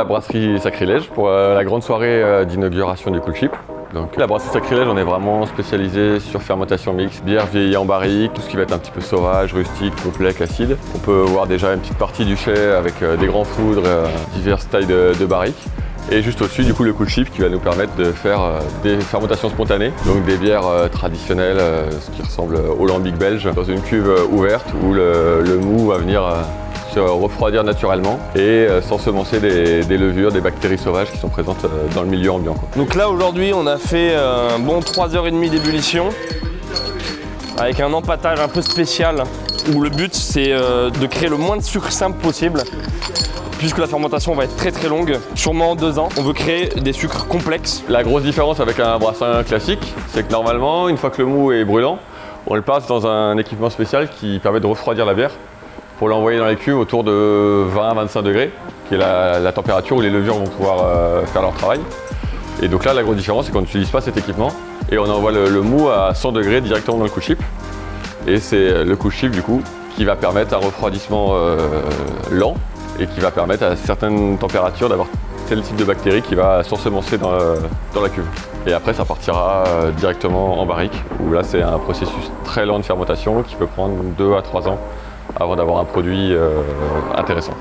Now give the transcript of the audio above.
la brasserie Sacrilège pour la grande soirée d'inauguration du Cool Chip. Donc, la brasserie Sacrilège, on est vraiment spécialisé sur fermentation mixte, bière vieillie en barrique, tout ce qui va être un petit peu sauvage, rustique, complexe, acide. On peut voir déjà une petite partie du chai avec des grands foudres, diverses tailles de barriques. Et juste au-dessus, du coup, le Cool Chip qui va nous permettre de faire des fermentations spontanées, donc des bières traditionnelles, ce qui ressemble au lambic belge, dans une cuve ouverte où le mou va venir se refroidir naturellement et s'ensemencer des levures, des bactéries sauvages qui sont présentes dans le milieu ambiant. Donc là, aujourd'hui, on a fait un bon 3h30 d'ébullition avec un empâtage un peu spécial où le but, c'est de créer le moins de sucre simple possible. Puisque la fermentation va être très longue, sûrement 2 ans, on veut créer des sucres complexes. La grosse différence avec un brassin classique, c'est que normalement, une fois que le mou est brûlant, on le passe dans un équipement spécial qui permet de refroidir la bière pour l'envoyer dans les cuves autour de 20 à 25 degrés, qui est la température où les levures vont pouvoir faire leur travail. Et donc là, la grosse différence, c'est qu'on n'utilise pas cet équipement et on envoie le mou à 100 degrés directement dans le Cool Chip. Et c'est le Cool Chip, du coup, qui va permettre un refroidissement lent et qui va permettre à certaines températures d'avoir tel type de bactéries qui va s'ensemencer dans la cuve. Et après, ça partira directement en barrique, où là, c'est un processus très lent de fermentation qui peut prendre 2 à 3 ans avant d'avoir un produit intéressant.